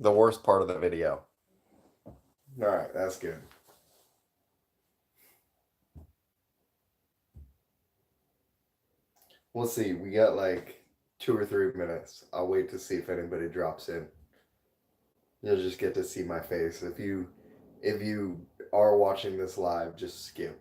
the worst part of the video. All right, that's good. We'll see. We got like 2 or 3 minutes. I'll wait to see if anybody drops in. You'll just get to see my face. If you are watching this live, just skip.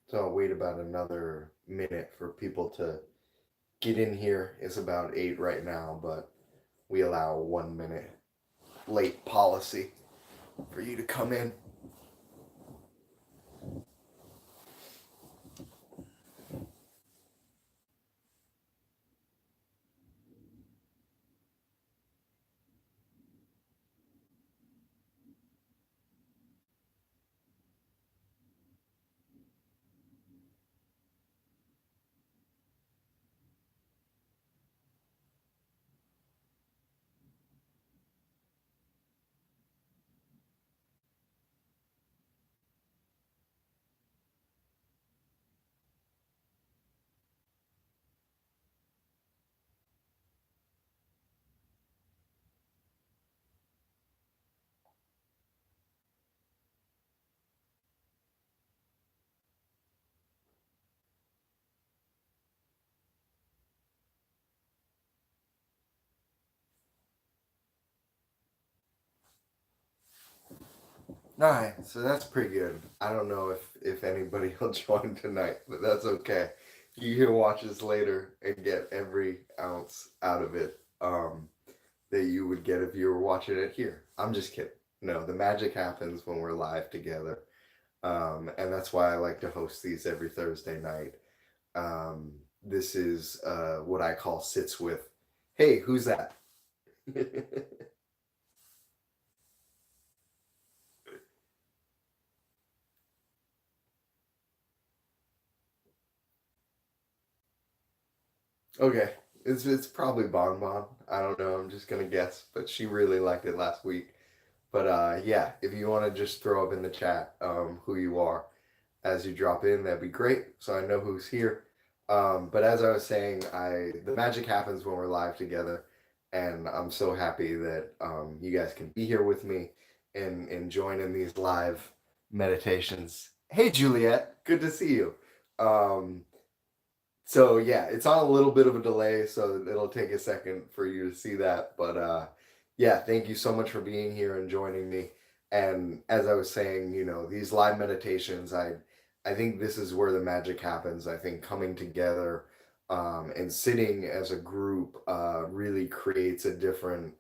So I'll wait about another minute for people to get in here. It's about 8 right now, but we allow 1 minute late policy for you to come in. All right, so that's pretty good. I don't know if anybody will join tonight, but that's okay. You can watch this later and get every ounce out of it that you would get if you were watching it here. I'm just kidding. No, the magic happens when we're live together, and that's why I like to host these every Thursday night. This is what I call sits with. Hey, who's that? Okay, it's probably Bon Bon. I don't know. I'm just gonna guess, but she really liked it last week. But yeah, if you want to just throw up in the chat who you are as you drop in, that'd be great. So I know who's here. But as I was saying, I the magic happens when we're live together, and I'm so happy that you guys can be here with me and join in these live meditations. Hey, Juliet, good to see you. Um, so yeah, it's on a little bit of a delay, so it'll take a second for you to see that. But yeah, thank you so much for being here and joining me. And as I was saying, these live meditations, I think this is where the magic happens. I think coming together and sitting as a group really creates a different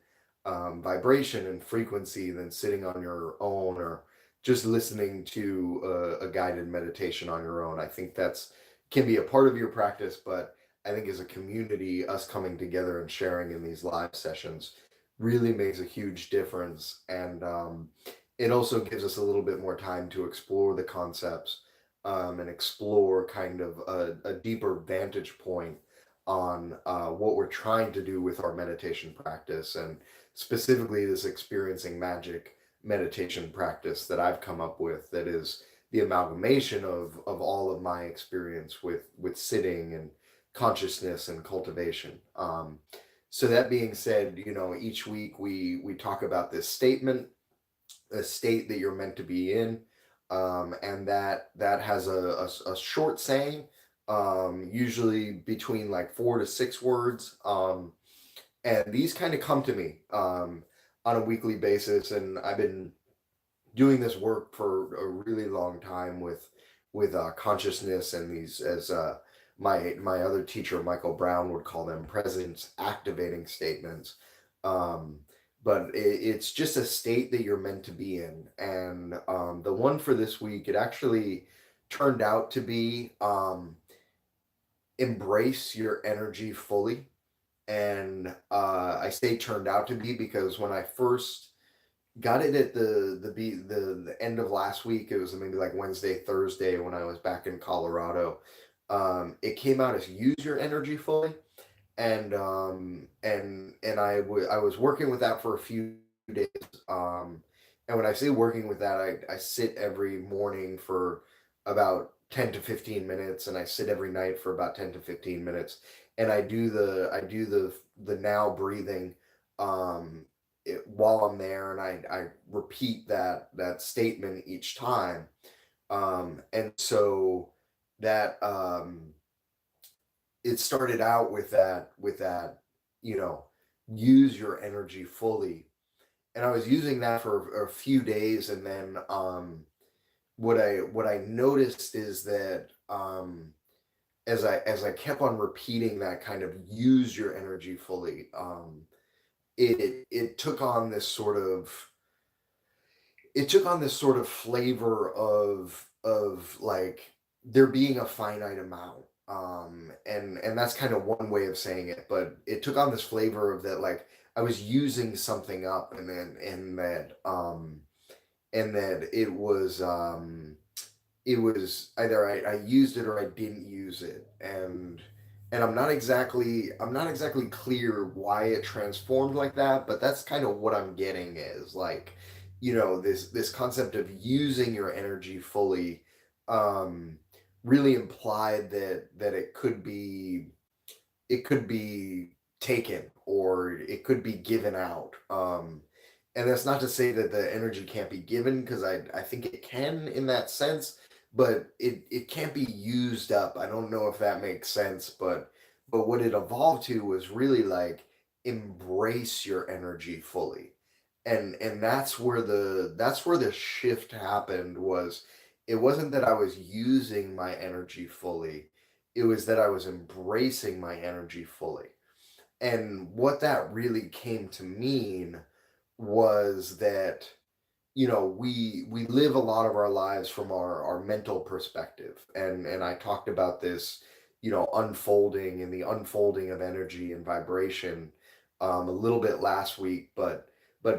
vibration and frequency than sitting on your own or just listening to a guided meditation on your own. I think that's can be a part of your practice, but I think as a community, us coming together and sharing in these live sessions really makes a huge difference. And it also gives us a little bit more time to explore the concepts, and explore kind of a deeper vantage point on what we're trying to do with our meditation practice, and specifically this experiencing magic meditation practice that I've come up with, that is the amalgamation of all of my experience with sitting and consciousness and cultivation. So that being said, each week we talk about this statement, a state that you're meant to be in, and that has a short saying, usually between like 4 to 6 words, and these kind of come to me on a weekly basis, and I've been doing this work for a really long time with consciousness, and these, as my other teacher Michael Brown would call them, presence activating statements. um, but it's just a state that you're meant to be in, and the one for this week, it actually turned out to be, embrace your energy fully. And I say turned out to be because when I first got it at the end of last week, it was maybe like Wednesday, Thursday, when I was back in Colorado. It came out as use your energy fully, and I was working with that for a few days. And when I say working with that, I sit every morning for about 10 to 15 minutes, and I sit every night for about 10 to 15 minutes, and I do the now breathing, while I'm there, and I repeat that statement each time. And so that it started out with that, you know, use your energy fully. And I was using that for a few days, and then what I noticed is that, as I kept on repeating that kind of use your energy fully, it took on this sort of, flavor of like there being a finite amount, and that's kind of one way of saying it, but it took on this flavor of that, like I was using something up, and that it was either I used it or I didn't use it, and I'm not exactly clear why it transformed like that, but that's kind of what I'm getting, is like, this concept of using your energy fully, um really implied that it could be taken, or it could be given out. And that's not to say that the energy can't be given, because I think it can in that sense, but it can't be used up. I don't know if that makes sense, but what it evolved to was really like embrace your energy fully. And that's where the shift happened. It wasn't that I was using my energy fully, it was that I was embracing my energy fully. And what that really came to mean was that, we live a lot of our lives from our mental perspective, and I talked about this, unfolding, and the unfolding of energy and vibration, a little bit last week, but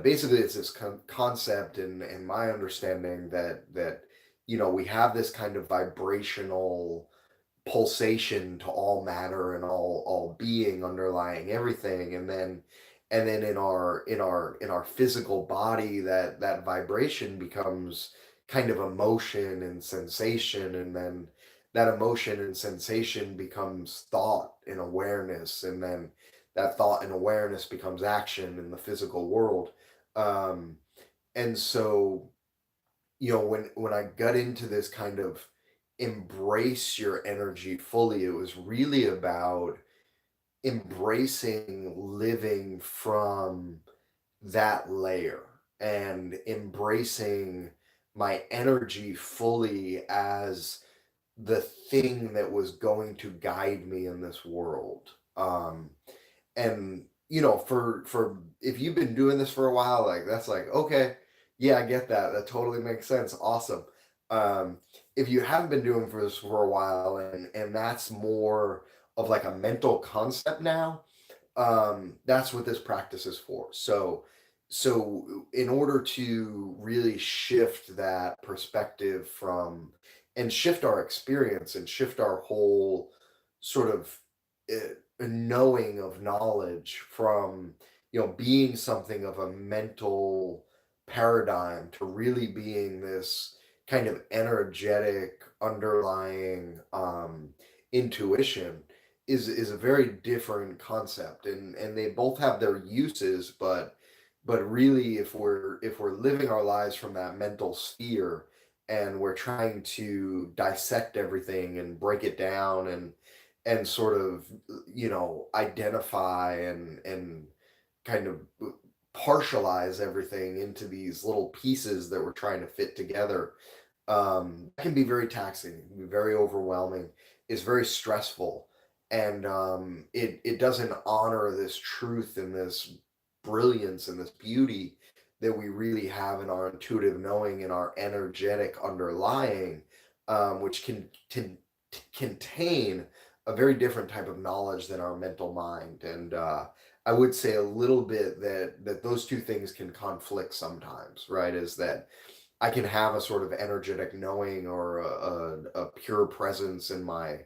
basically it's this concept, and my understanding that we have this kind of vibrational pulsation to all matter and all being underlying everything, and then in our physical body, that vibration becomes kind of emotion and sensation, and then that emotion and sensation becomes thought and awareness, and then that thought and awareness becomes action in the physical world. Um and so, when I got into this kind of embrace your energy fully, it was really about embracing living from that layer, and embracing my energy fully as the thing that was going to guide me in this world. And for if you've been doing this for a while, like that's like, okay, yeah, I get that. That totally makes sense. Awesome. If you haven't been doing for this for a while, and that's more like a mental concept now. That's what this practice is for. So in order to really shift that perspective from, and shift our experience and shift our whole sort of knowing of knowledge from, being something of a mental paradigm to really being this kind of energetic underlying intuition, is a very different concept, and they both have their uses, but really, if we're living our lives from that mental sphere, and we're trying to dissect everything and break it down, and sort of, identify and kind of partialize everything into these little pieces that we're trying to fit together, that can be very taxing, it can be very overwhelming, it's very stressful, and it doesn't honor this truth and this brilliance and this beauty that we really have in our intuitive knowing and our energetic underlying, which can contain a very different type of knowledge than our mental mind. And I would say a little bit that those two things can conflict sometimes, right? Is that I can have a sort of energetic knowing or a pure presence in my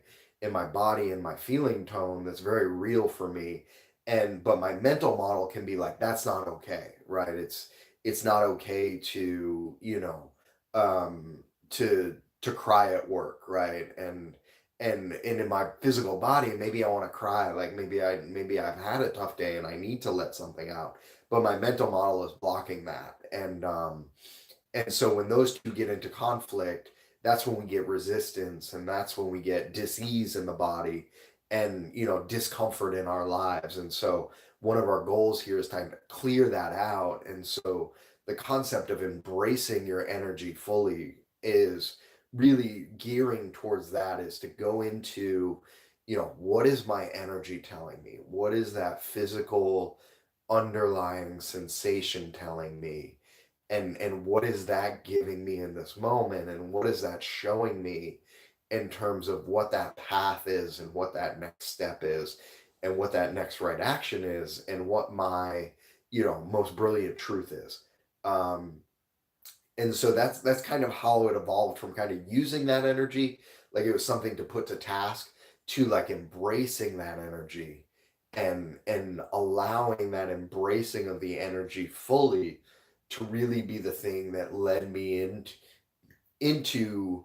body and my feeling tone that's very real for me, and but my mental model can be like, that's not okay, right? It's not okay to, to cry at work, right? And in my physical body, maybe I want to cry, like maybe I've had a tough day and I need to let something out, but my mental model is blocking that. And so when those two get into conflict, that's when we get resistance, and that's when we get dis-ease in the body, and discomfort in our lives. And so one of our goals here is time to clear that out. And so the concept of embracing your energy fully is really gearing towards that, is to go into, what is my energy telling me? What is that physical underlying sensation telling me? And what is that giving me in this moment, and what is that showing me in terms of what that path is, and what that next step is, and what that next right action is, and what my, most brilliant truth is. Um and so that's kind of how it evolved, from kind of using that energy like it was something to put to task, to like embracing that energy, and allowing that embracing of the energy fully to really be the thing that led me into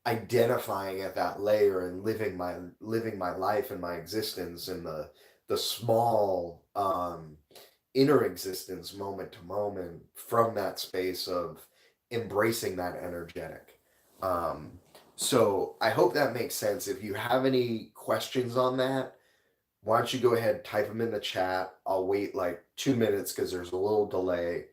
identifying at that layer and living my life and my existence in the small inner existence, moment to moment, from that space of embracing that energetic. Um, so I hope that makes sense. If you have any questions on that, why don't you go ahead, type them in the chat. I'll wait like 2 minutes because there's a little delay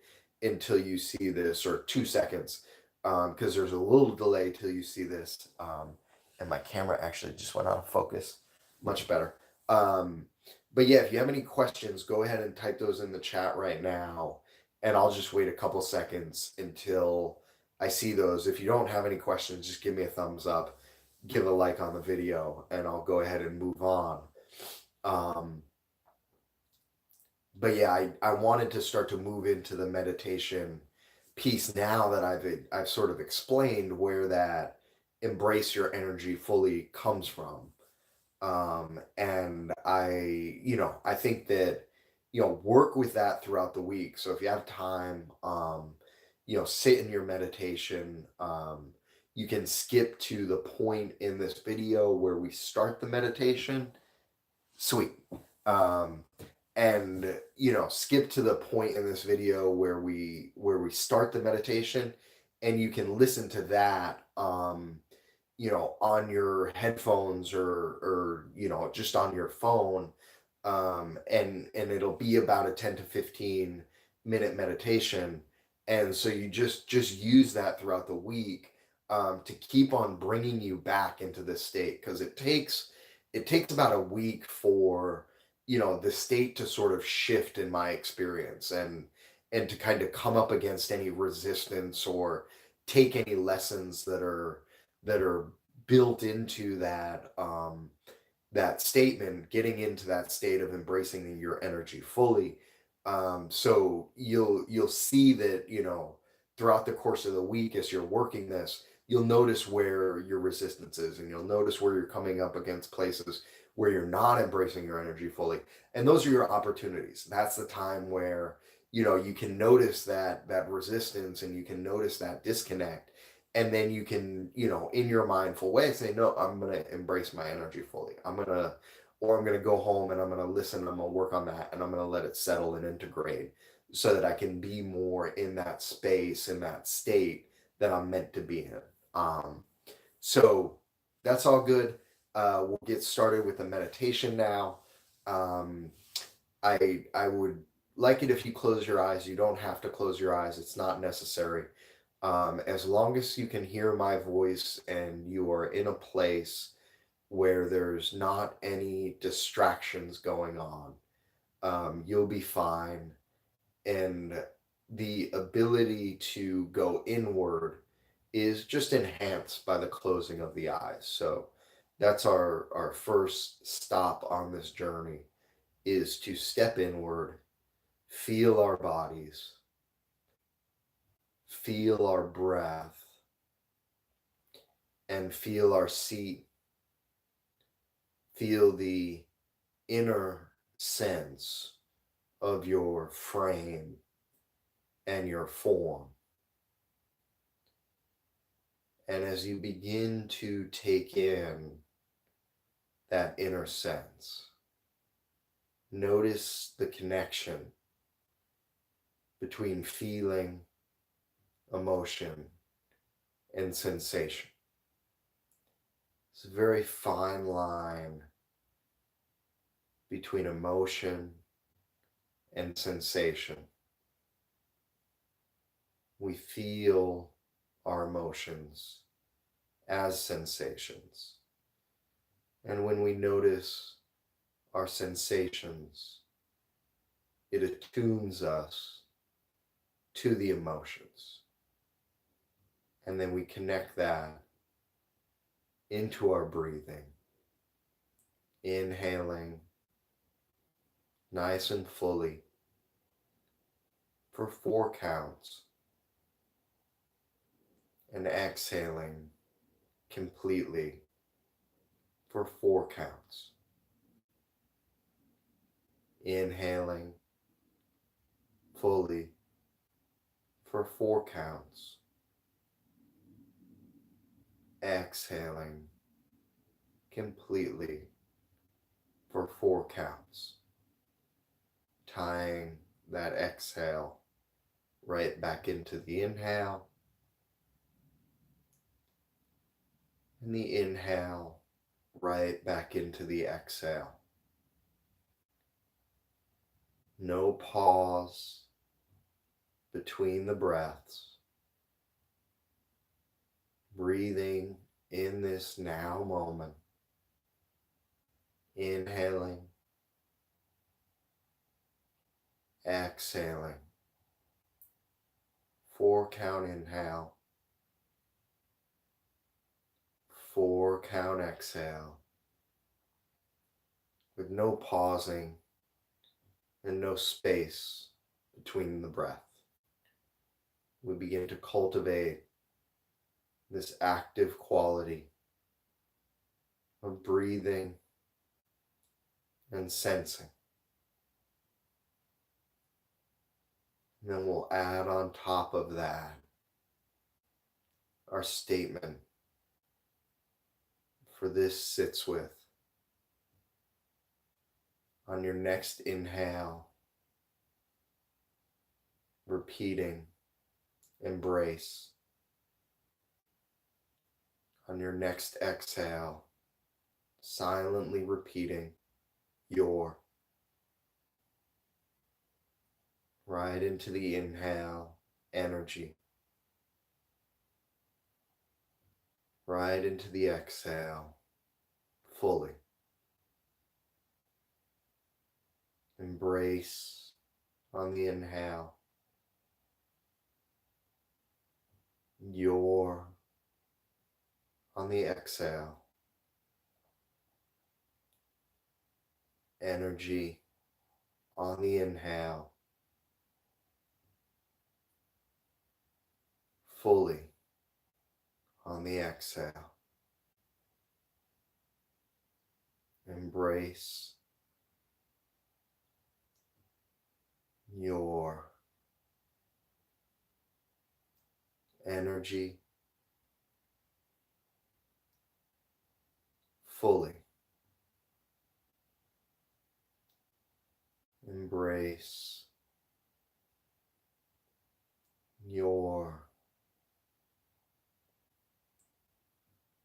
until you see this, or 2 seconds, because there's a little delay till you see this. And my camera actually just went out of focus. Much better. Um, but yeah, if you have any questions, go ahead and type those in the chat right now, and I'll just wait a couple seconds until I see those. If you don't have any questions, just give me a thumbs up, give a like on the video, and I'll go ahead and move on. Um, but yeah, I wanted to start to move into the meditation piece now that I've sort of explained where that embrace your energy fully comes from. And I think that, work with that throughout the week. So if you have time, sit in your meditation. You can skip to the point in this video where we start the meditation. Sweet. Um, and skip to the point in this video where we start the meditation, and you can listen to that, on your headphones, or just on your phone, and it'll be about a 10 to 15 minute meditation. And so you just use that throughout the week, to keep on bringing you back into this state, because it takes about a week for, the state to sort of shift in my experience, and to kind of come up against any resistance, or take any lessons that are built into that statement, getting into that state of embracing your energy fully. So you'll see that, throughout the course of the week as you're working this, you'll notice where your resistance is, and you'll notice where you're coming up against places where you're not embracing your energy fully. And those are your opportunities. That's the time where, you can notice that resistance, and you can notice that disconnect, and then you can, in your mindful way say, no, I'm going to embrace my energy fully. I'm going to go home, and I'm going to listen, and I'm going to work on that, and I'm going to let it settle and integrate, so that I can be more in that space, in that state that I'm meant to be in. So that's all good. We'll get started with the meditation now. Um, I would like it if you close your eyes. You don't have to close your eyes. It's not necessary. As long as you can hear my voice and you are in a place where there's not any distractions going on, you'll be fine. And the ability to go inward is just enhanced by the closing of the eyes. So that's our first stop on this journey, is to step inward, feel our bodies, feel our breath, and feel our seat. Feel the inner sense of your frame and your form. And as you begin to take in that inner sense, notice the connection between feeling, emotion, and sensation. It's a very fine line between emotion and sensation. We feel our emotions as sensations. And when we notice our sensations, it attunes us to the emotions. And then we connect that into our breathing, inhaling nice and fully for 4 counts, and exhaling completely for 4 counts. Inhaling fully for 4 counts. Exhaling completely for 4 counts. Tying that exhale right back into the inhale, and the inhale right back into the exhale. No pause between the breaths. Breathing in this now moment. Inhaling, exhaling. 4 count inhale, 4 count exhale, with no pausing and no space between the breath. We begin to cultivate this active quality of breathing and sensing. And then we'll add on top of that our statement for this sits with. On your next inhale, repeating embrace. On your next exhale, silently repeating your. Right into the inhale, energy. Right into the exhale, fully. Embrace on the inhale. Your on the exhale. energy on the inhale, fully on the exhale. Embrace your energy fully. Embrace your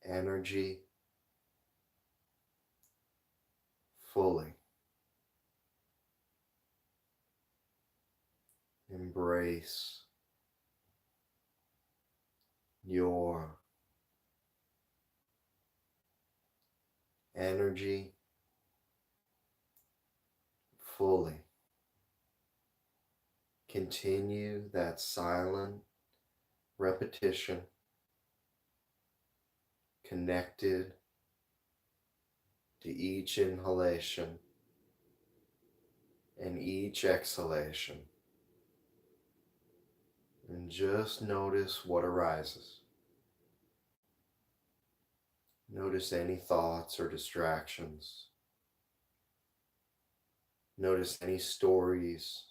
energy fully. Embrace your energy fully. Continue that silent repetition, connected to each inhalation and each exhalation. And just notice what arises. Notice any thoughts or distractions. Notice any stories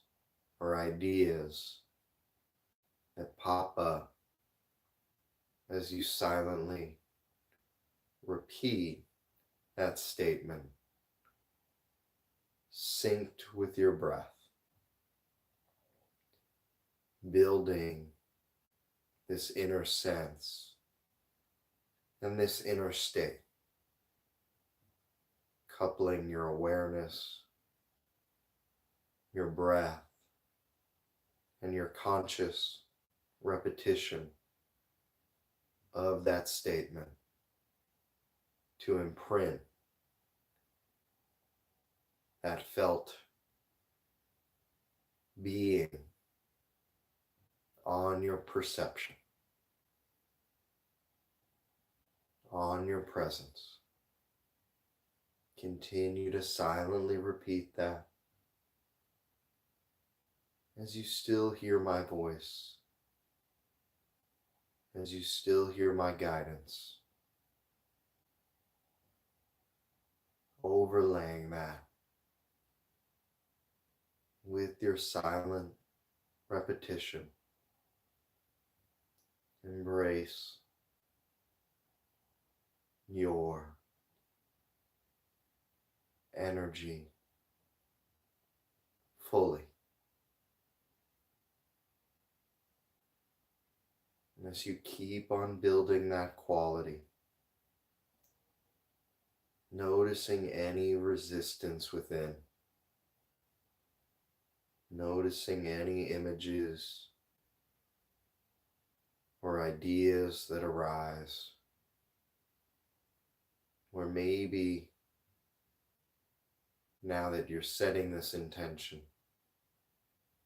or ideas that pop up as you silently repeat that statement, synced with your breath, building this inner sense and this inner state, coupling your awareness, your breath, and your conscious repetition of that statement to imprint that felt being on your perception, on your presence. Continue to silently repeat that as you still hear my voice, as you still hear my guidance, overlaying that with your silent repetition. Embrace your energy fully. And as you keep on building that quality, noticing any resistance within, noticing any images or ideas that arise, or maybe now that you're setting this intention,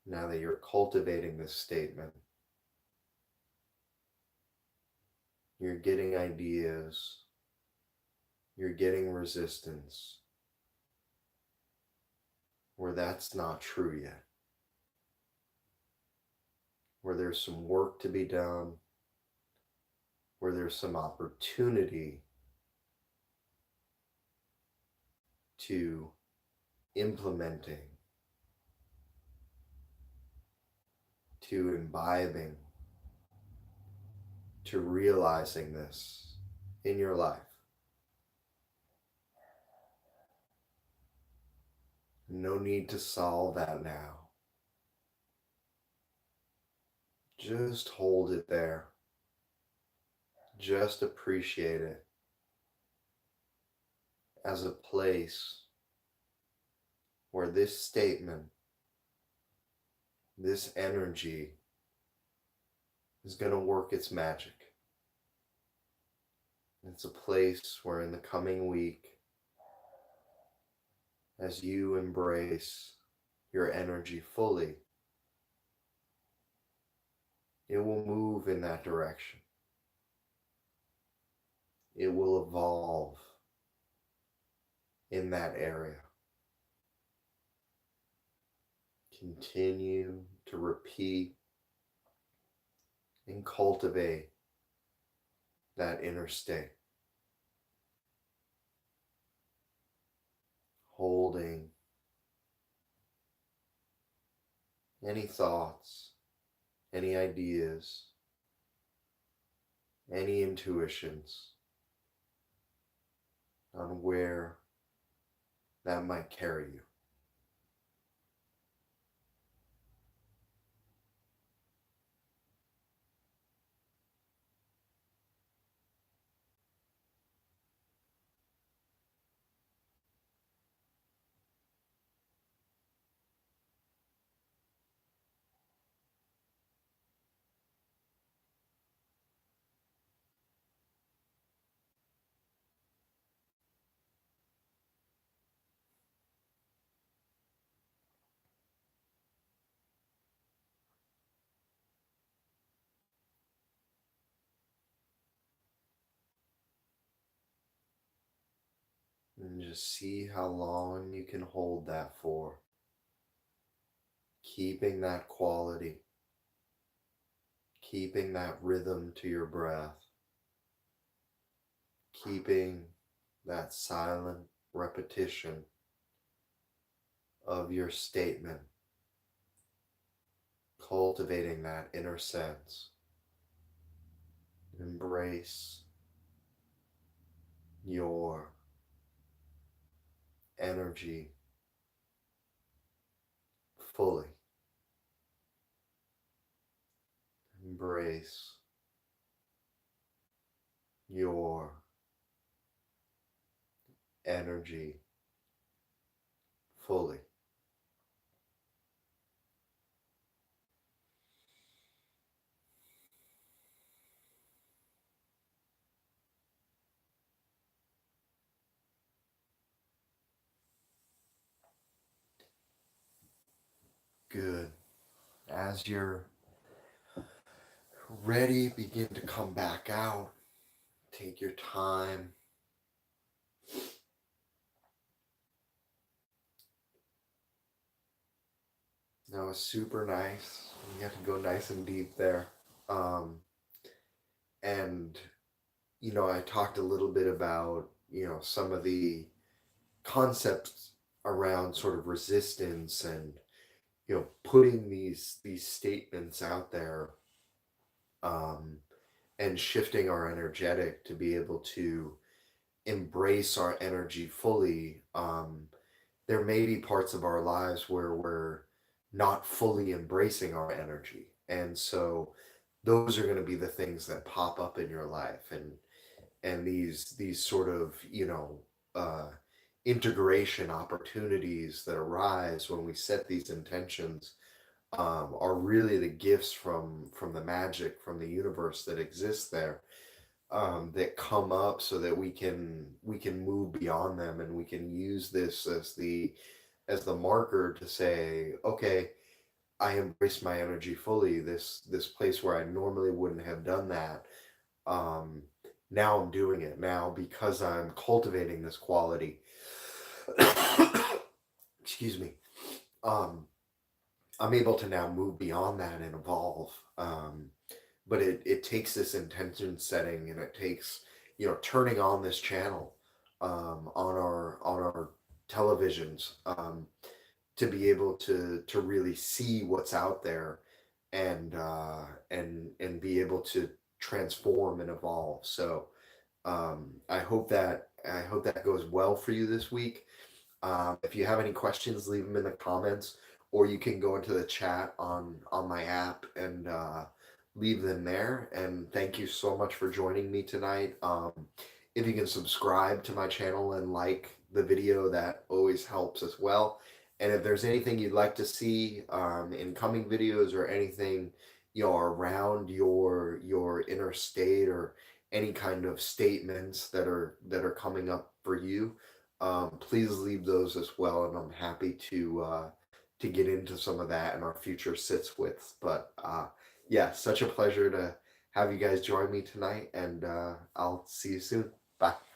now that you're cultivating this statement, you're getting ideas, you're getting resistance, where that's not true yet, where there's some work to be done, where there's some opportunity to implementing, to imbibing, to realizing this in your life. No need to solve that now. Just hold it there. Just appreciate it as a place where this statement, this energy is going to work its magic. It's a place where in the coming week, as you embrace your energy fully, it will move in that direction. It will evolve in that area. continue to repeat and cultivate that inner state, holding any thoughts, any ideas, any intuitions on where that might carry you. And just see how long you can hold that for. Keeping that quality, keeping that rhythm to your breath, keeping that silent repetition of your statement, cultivating that inner sense. Embrace your energy fully. Embrace your energy fully. Good. As you're ready, begin to come back out. Take your time. That was super nice. You have to go nice and deep there. And, I talked a little bit about, some of the concepts around sort of resistance and, putting these statements out there, um, and shifting our energetic to be able to embrace our energy fully. There may be parts of our lives where we're not fully embracing our energy. And so those are going to be the things that pop up in your life. And these sort of, uh, integration opportunities that arise when we set these intentions, are really the gifts from the magic from the universe that exists there, that come up so that we can move beyond them, and we can use this as the marker to say, okay, I embrace my energy fully. This place where I normally wouldn't have done that, um, now I'm doing it now because I'm cultivating this quality. Excuse me. Um, I'm able to now move beyond that and evolve. But it takes this intention setting, and it takes, turning on this channel, on our televisions, to be able to really see what's out there, and be able to transform and evolve. So, I hope that goes well for you this week. If you have any questions, leave them in the comments, or you can go into the chat on my app and, leave them there. And thank you so much for joining me tonight. If you can subscribe to my channel and like the video, that always helps as well. And if there's anything you'd like to see, in coming videos, or anything, around your inner state, or any kind of statements that are coming up for you, please leave those as well, and I'm happy to get into some of that in our future sits with. But, yeah, such a pleasure to have you guys join me tonight, and, I'll see you soon. Bye.